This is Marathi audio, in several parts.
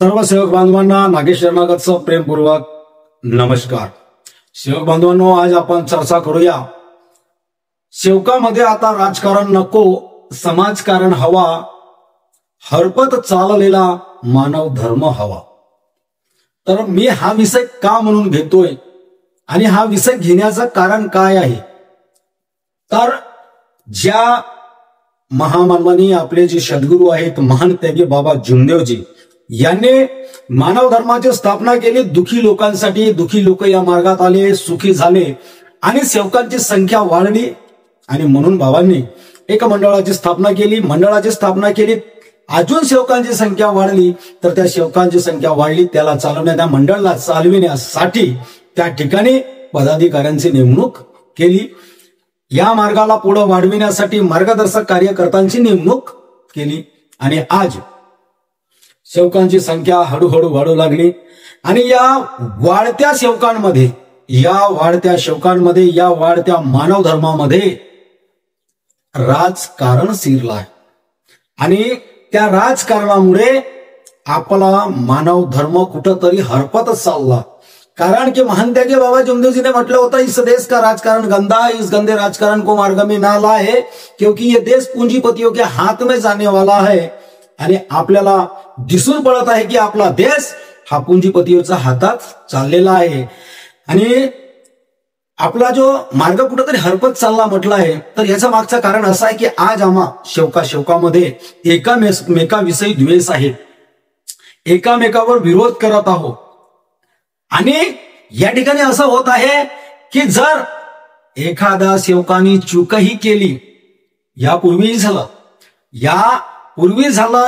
सर्व सेवक बांधवांना नागेश शर्मागतचं प्रेमपूर्वक नमस्कार। सेवक बांधवांनो, आज आपण चर्चा करूया सेवकामध्ये आता राजकारण नको, समाजकारण हवा, हरपत चाललेला मानव धर्म हवा। तर मी हा विषय का म्हणून घेतोय आणि हा विषय घेण्याचं कारण काय आहे, तर ज्या महामानवानी आपले जे सद्गुरू आहेत महान त्यागी बाबा जुमदेवजी यांनी मानव धर्माची स्थापना केली। दुखी लोकांसाठी, दुखी लोक या मार्गात आले, सुखी झाले आणि सेवकांची संख्या वाढली आणि म्हणून बाबांनी एक मंडळाची स्थापना केली। अजून सेवकांची संख्या वाढली, तर त्या सेवकांची संख्या वाढली, त्याला चालवण्यात, त्या मंडळाला चालविण्यासाठी त्या ठिकाणी पदाधिकाऱ्यांची नेमणूक केली। या मार्गाला पुढे वाढविण्यासाठी मार्गदर्शक कार्यकर्त्यांची नेमणूक केली आणि आज सेवकांची संख्या हळूहळू वाढू लागली आणि या वाढत्या वाढत्या मानव धर्मामध्ये राजकारण शिरलं आहे आणि त्या राजकारणामुळे आपला मानव धर्म कुठंतरी हरपत चालला। कारण की महान त्यागी बाबा जुमदेव जी ने म्हटलं होतं, इस देश का राजकारण गंदा है, इस गंदे राजकारण को मार्ग में ना लाए, क्योंकि ये देश पूंजीपतियों के हाथ में जाने वाला है। आणि आपल्याला दिसून पडत आहे की आपला देश हा पुंजीपतीच्या हातात चाललेला आहे आणि आपला जो मार्ग कुठेतरी हरपत चालला म्हटला आहे। तर याचं मागचं कारण असं आहे की आज आम्हा शेवकामध्ये एकामेकाविषयी द्वेष आहे, एकामेकावर विरोध करत आहोत आणि या ठिकाणी असं होत आहे की जर एखाद्या सेवकाने चूकही केली, यापूर्वी झालं,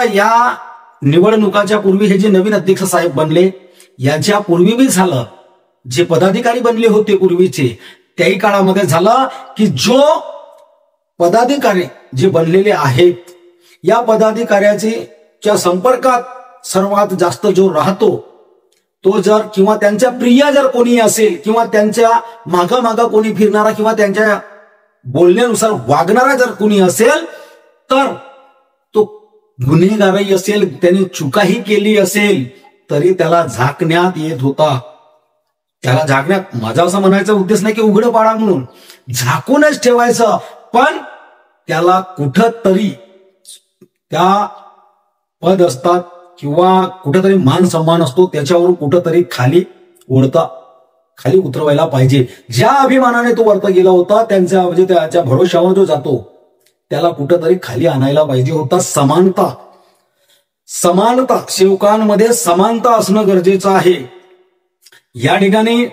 या निवडणुकाच्या पूर्वी हे जे नवीन अध्यक्ष साहेब बनले, याच्या पूर्वी बी झालं, जे पदाधिकारी बनले होते पूर्वीचे त्याही काळामध्ये झालं की जो पदाधिकारी जे बनलेले आहेत, या पदाधिकाऱ्याच्या संपर्कात सर्वात जास्त जो राहतो तो जर किंवा त्यांच्या प्रिय जर कोणी असेल किंवा त्यांच्या मागा कोणी फिरणारा किंवा त्यांच्या बोलण्यानुसार वागणारा जर कोणी असेल, तर तो गुन्हेगारही असेल, त्याने चुकाही केली असेल तरी त्याला झाकण्यात येत होता। त्याला झाकण्यात, माझा असं म्हणायचा उद्देश नाही की उघडं पाडा म्हणून, झाकूनच ठेवायचं, पण त्याला कुठंतरी त्या पद असतात किंवा कुठेतरी मान सन्मान असतो, त्याच्यावरून कुठंतरी खाली उतरवायला पाहिजे। ज्या अभिमानाने तो वरती गेला होता, त्यांच्या म्हणजे त्याच्या भरोशावर जो जातो त्याला कुठंतरी खाली आणायला पाहिजे होता। समानता सेवकांमध्ये समानता असणं गरजेचं आहे। या ठिकाणी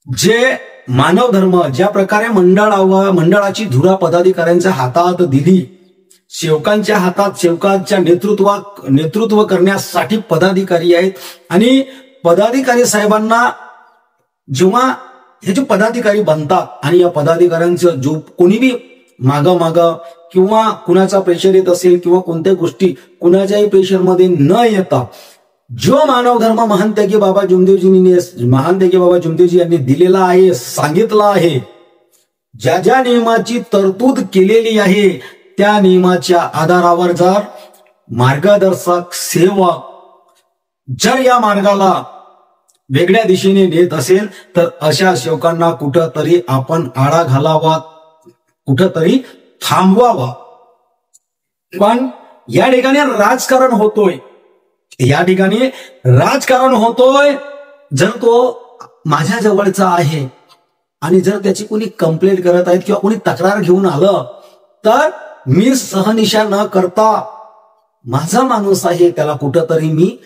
जे मानव धर्म ज्या प्रकारे मंडळाची धुरा पदाधिकाऱ्यांच्या हातात दिली, सेवकांच्या हातात, सेवकांच्या नेतृत्व करण्यासाठी पदाधिकारी आहेत आणि पदाधिकारी साहेबांना जेव्हा हे जे पदाधिकारी बनतात आणि या पदाधिकाऱ्यांचं जो कोणी बी माग किंवा कुणाचा प्रेशर येत असेल किंवा कोणत्या गोष्टी कुणाच्याही प्रेशरमध्ये न येता जो मानव धर्म महान त्यागी बाबा जुमदेवजी यांनी दिलेला आहे, सांगितलं आहे, ज्या नियमाची तरतूद केलेली आहे, त्या नियमाच्या आधारावर जर मार्गदर्शक सेवक जर या मार्गाला वेगळ्या दिशेने नेत असेल, तर अशा सेवकांना कुठंतरी आपण आळा घालावा, कुठंतरी थांबवावा। पण या ठिकाणी राजकारण होतोय, जर तो माझ्या जवळचा आहे आणि जर त्याची कोणी कंप्लेंट करत आहेत किंवा कोणी तक्रार घेऊन आलं, तर मी सहनिशा न करता माझा माणूस आहे त्याला कुठंतरी मी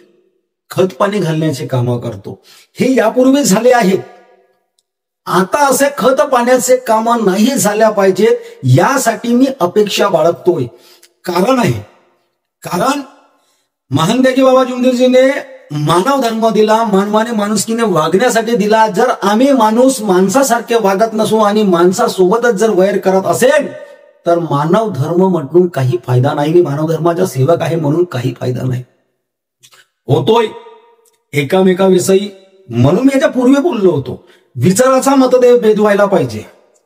खतपाणी घालण्याचे काम करतो। हे यापूर्वी झाले आहे, आता असे खत पाण्याचे काम नाही झाल्या पाहिजेत, यासाठी मी अपेक्षा बाळगतोय। कारण महान त्यागी बाबा जुमदेवजीने मानव धर्म दिला, मानवाने माणुसकीने वागण्यासाठी दिला। जर आम्ही माणसासारखे वागत नसू आणि माणसासोबतच जर वैर करत असेल, तर मानव धर्म म्हणून काही फायदा नाही, मानव धर्माचा सेवक आहे म्हणून काही फायदा नाही होतोय एकामेकाविषयी। म्हणून मी याच्या पूर्वी बोललो होतो, विचाराचा मतभेद व्हायला पाहिजे,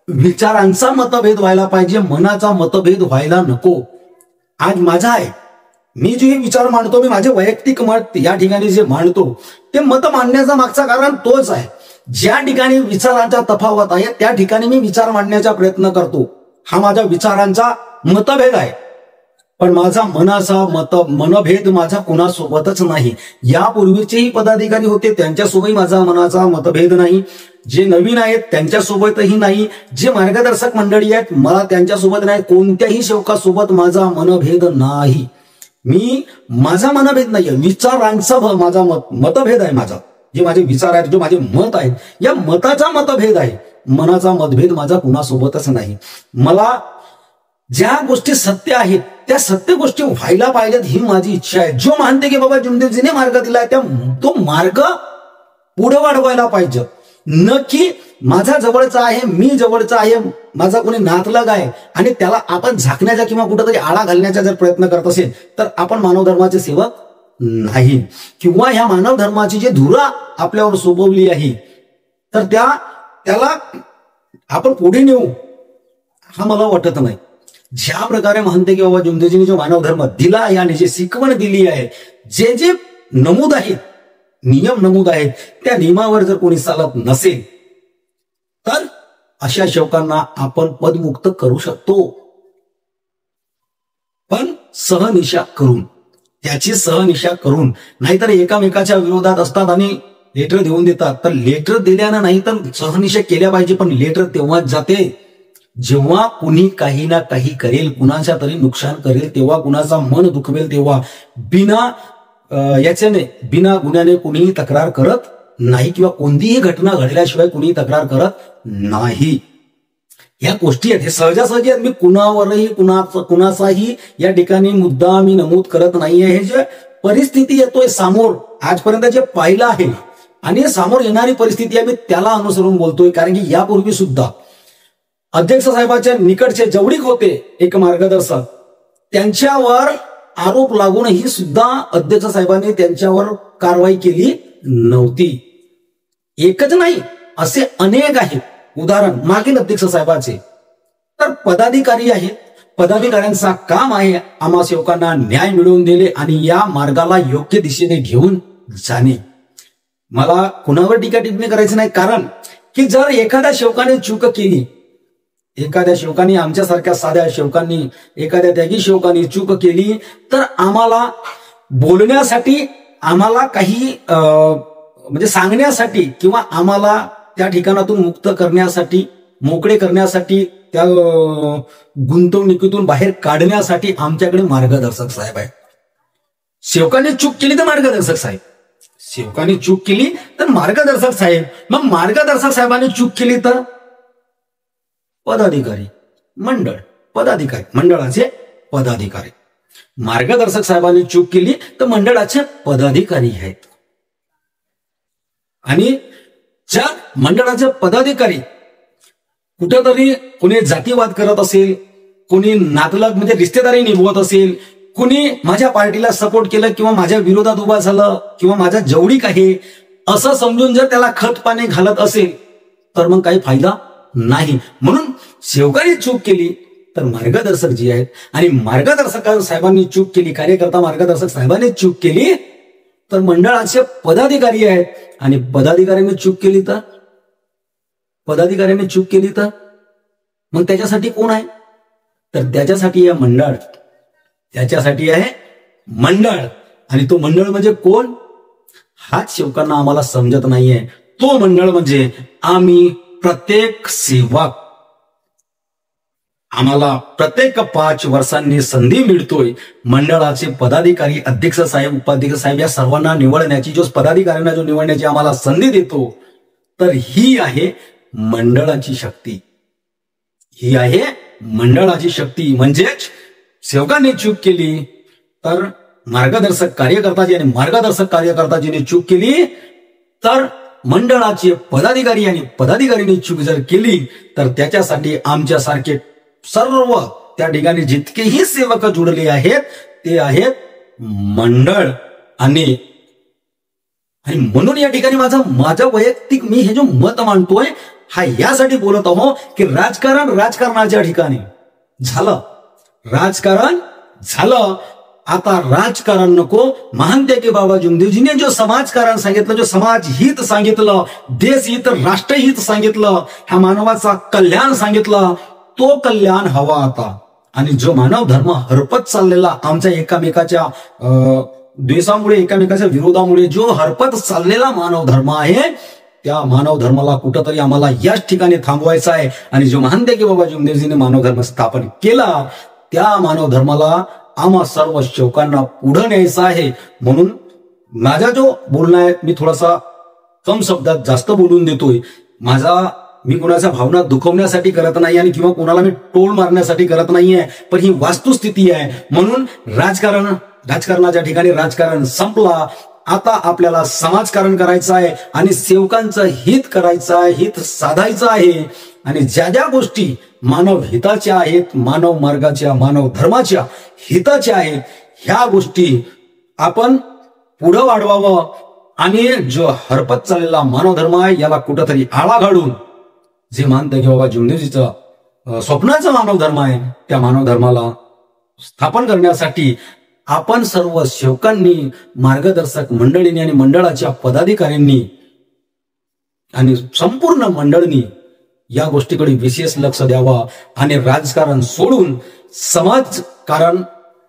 विचारांचा मतभेद व्हायला पाहिजे, मनाचा मतभेद व्हायला नको। आज माझा आहे, मी जे विचार मांडतो, मी माझे वैयक्तिक मत या ठिकाणी जे मांडतो, ते मत मांडण्याचा मागचा कारण तोच आहे. ज्या ठिकाणी विचारांचा तफावत आहे त्या ठिकाणी मी विचार मांडण्याचा प्रयत्न करतो. हा माझ्या विचारांचा मतभेद आहे. पण माझा मनभेद माझा कुणासोबतच नाही. यापूर्वीचेही पदाधिकारी होते, त्यांच्यासोबतही माझा मनाचा मतभेद नाही. जे नवीन आहेत त्यांच्यासोबतही नाही. जे मार्गदर्शक मंडळी आहेत मला त्यांच्यासोबत नाही. कोणत्याही सेवकासोबत माझा मनभेद नाही. माझा मनभेद नाहीये, विचारांचा माझा मतभेद आहे. माझा जे माझे विचार आहेत, जे माझे मत आहेत, या मताचा मतभेद आहे. मनाचा मतभेद माझा कुणासोबतच नाही. मला ज्या गोष्टी सत्य आहेत त्या सत्य गोष्टी व्हायला पाहिजेत ही माझी इच्छा आहे. जो मानते की बाबा जुमदेवजीने मार्ग दिलाय तो मार्ग पुढे वाढवायला पाहिजे. नक्की माझा जवळचा आहे, मी जवळचा आहे, माझा कोणी नातलग आहे आणि त्याला आपण झाकण्याचा किंवा कुठेतरी आळा घालण्याचा जर प्रयत्न करत असेल तर आपण मानव धर्माचे सेवक नाही. किंवा ह्या मानव धर्माची जी धुरा आपल्यावर सोपवली आहे तर त्याला आपण पुढे नेऊ हा मला वाटत नाही. ज्या प्रकारे म्हणते की बाबा जुमदेवजीने जो मानव धर्म दिला आहे आणि जे शिकवण दिली आहे, जे जे नमूद आहेत, नियम नमूद आहेत, त्या नियमावर जर कोणी चालत नसेल तर अशा सेवकांना आपण पदमुक्त करू शकतो. पण सहनिशा करून, त्याची सहनिशा करून. नाहीतर एकामेकाच्या विरोधात असतात आणि लेटर देऊन देतात. तर लेटर दिल्यानं नाही तर सहनिशा केल्या पाहिजे. पण लेटर तेव्हाच जाते जेव्हा कुणी काही ना काही करेल, कुणाच्या तरी नुकसान करेल, तेव्हा कुणाचा मन दुखवेल, तेव्हा बिना गुन्ह्याने कुणीही तक्रार करत नाही किंवा कोणतीही घटना घडल्याशिवाय कुणीही तक्रार करत नाही. या गोष्टी आहेत, हे सहजासहजी आहेत. मी कुणावरही कुणाचाही या ठिकाणी मुद्दा मी नमूद करत नाहीये. हे जे परिस्थिती येतोय समोर, आजपर्यंत जे पाहिलं आहे आणि समोर येणारी परिस्थिती आहे, मी त्याला अनुसरून बोलतोय. कारण की यापूर्वी सुद्धा अध्यक्ष साहेबांच्या निकटचे जेवढीक होते एक मार्गदर्शक, त्यांच्यावर आरोप लागूनही सुद्धा अध्यक्ष साहेबांनी त्यांच्यावर कारवाई केली नव्हती. एकच नाही, असे अनेक आहेत उदाहरण मागील अध्यक्ष साहेबांचे. तर पदाधिकारी आहेत, पदाधिकाऱ्यांचा काम आहे आम्हा सेवकांना न्याय मिळवून दिले आणि या मार्गाला योग्य दिशेने घेऊन जाणे. मला कुणावर टीका टिप्पणी करायची नाही. कारण की जर एखाद्या सेवकाने चूक केली, एखाद्या सेवकाने, आमच्यासारख्या साध्या सेवकांनी, एखाद्या त्यागी सेवकांनी चूक केली तर आम्हाला बोलण्यासाठी, आम्हाला काही म्हणजे सांगण्यासाठी किंवा आम्हाला त्या ठिकाणातून मुक्त करण्यासाठी, मोकळे करण्यासाठी, त्या गुंतवणुकीतून बाहेर काढण्यासाठी आमच्याकडे मार्गदर्शक साहेब आहे. सेवकाने चूक केली तर मार्गदर्शक साहेब, सेवकाने चूक केली तर मार्गदर्शक साहेब. मग मार्गदर्शक साहेबांनी चूक केली तर पदाधिकारी मंडळ, पदाधिकारी मंडळाचे पदाधिकारी. मार्गदर्शक साहेबांनी चूक केली तर मंडळाचे पदाधिकारी आहेत. आणि ज्या मंडळाचे पदाधिकारी कुठेतरी कोणी जातीवाद करत असेल, कोणी नातलग म्हणजे रिश्तेदारी निभवत असेल, कुणी माझ्या पार्टीला सपोर्ट केलं किंवा माझ्या विरोधात उभा झालं किंवा माझा जवळीक आहे असं समजून जर त्याला खत पाणी घालत असेल तर मग काही फायदा नाही. म्हणून सेवकांनी चूक केली तर मार्गदर्शक जी आहेत आणि मार्गदर्शक साहेबांनी चूक केली, कार्यकर्ता मार्गदर्शक साहेबांनी चूक केली तर मंडळाचे पदाधिकारी आहेत. आणि पदाधिकाऱ्यांनी चूक केली तर, पदाधिकाऱ्यांनी चूक केली तर मग त्याच्यासाठी कोण आहे? तर त्याच्यासाठी आहे मंडळ, त्याच्यासाठी आहे मंडळ. आणि तो मंडळ म्हणजे कोण? हाच सेवकांना आम्हाला समजत नाहीये. तो मंडळ म्हणजे आम्ही प्रत्येक सेवक. आम्हाला प्रत्येक 5 वर्षांनी संधी मिळतोय मंडळाचे पदाधिकारी, अध्यक्ष साहेब, उपाध्यक्ष साहेब या सर्वांना निवडण्याची, जो पदाधिकाऱ्यांना जो निवडण्याची आम्हाला संधी देतो. तर ही आहे मंडळाची शक्ती, ही आहे मंडळाची शक्ती. म्हणजेच सेवकांनी चूक केली तर मार्गदर्शक कार्यकर्ताजी आणि मार्गदर्शक कार्यकर्ताजीने चूक केली तर मंडळाचे पदाधिकारी आणि पदाधिकाऱ्यांनी चूक जर केली तर त्याच्यासाठी आमच्यासारखे सर्व त्या ठिकाणी जितकेही सेवक जुडले आहेत ते आहेत मंडळ. आणि म्हणून या ठिकाणी माझा वैयक्तिक मी हे जो मत मांडतोय हा यासाठी बोलत आहो की राजकारणाच्या ठिकाणी झालं, राजकारण झालं आता राजकारण नको. महानतेके बाबा जमदेवजीने जो समाजकारण सांगितलं, जो समाज हित सांगितलं, देश हित, राष्ट्रहित सांगितलं, ह्या मानवाचा कल्याण सांगितलं, तो कल्याण हवा आता. आणि जो मानव धर्म हरपत चाललेला, आमच्या एकामेकाच्या द्वेषामुळे, एकामेकाच्या विरोधामुळे जो हरपत चाललेला मानव धर्म आहे, त्या मानव धर्माला कुठंतरी आम्हाला याच ठिकाणी थांबवायचा आहे. आणि जो महानतेके बाबा जमदेवजीने मानव धर्म स्थापन केला, त्या मानव धर्माला आम्हा सर्व सेवकांना पुढे न्यायचं आहे. म्हणून माझा जो बोलणं आहे, मी थोडासा कम शब्दात जास्त बोलून देतोय. मी कोणाच्या भावना दुखवण्यासाठी करत नाही आणि किंवा कोणाला मी टोल मारण्यासाठी करत नाहीये, पण ही वास्तुस्थिती आहे. म्हणून राजकारणाच्या ठिकाणी राजकारण संपला. आता आपल्याला समाजकारण करायचं आहे आणि सेवकांचं हित करायचं आहे, हित साधायचं आहे. आणि ज्या ज्या गोष्टी मानव हिताच्या आहेत, मानव मार्गाच्या, मानव धर्माच्या हिताच्या आहेत, ह्या गोष्टी आपण पुढे वाढवावं. आणि जो हरपत चाललेला मानव धर्म आहे, याला कुठंतरी आळा घालून जे मानतं की बाबा जमदेवजीचं स्वप्नाचा मानव धर्म आहे, त्या मानव धर्माला स्थापन करण्यासाठी आपण सर्व सेवकांनी, मार्गदर्शक मंडळींनी आणि मंडळाच्या पदाधिकाऱ्यांनी आणि संपूर्ण मंडळींनी या गोष्टीकडे विशेष लक्ष द्यावा आणि राजकारण सोडून समाजकारण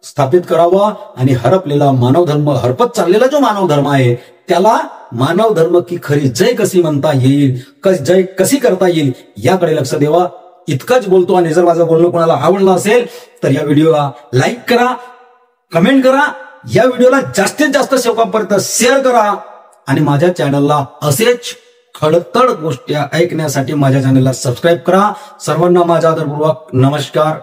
स्थापित करावा. आणि हरपलेला मानव धर्म, हरपत चाललेला जो मानव धर्म आहे, त्याला मानव धर्म की खरी जय कशी म्हणता येईल, जय कशी करता येईल, याकडे लक्ष द्यावा. इतकंच बोलतो. आणि जर माझं बोलणं कोणाला आवडलं असेल तर या व्हिडिओला लाईक करा, कमेंट करा, या व्हिडिओला जास्तीत जास्त सेवकांपर्यंत शेअर करा. आणि माझ्या चॅनलला असेच खडतड गोष्टी ऐकण्यासाठी माझ्या चॅनलला सबस्क्राईब करा. सर्वांना माझा आदरपूर्वक नमस्कार.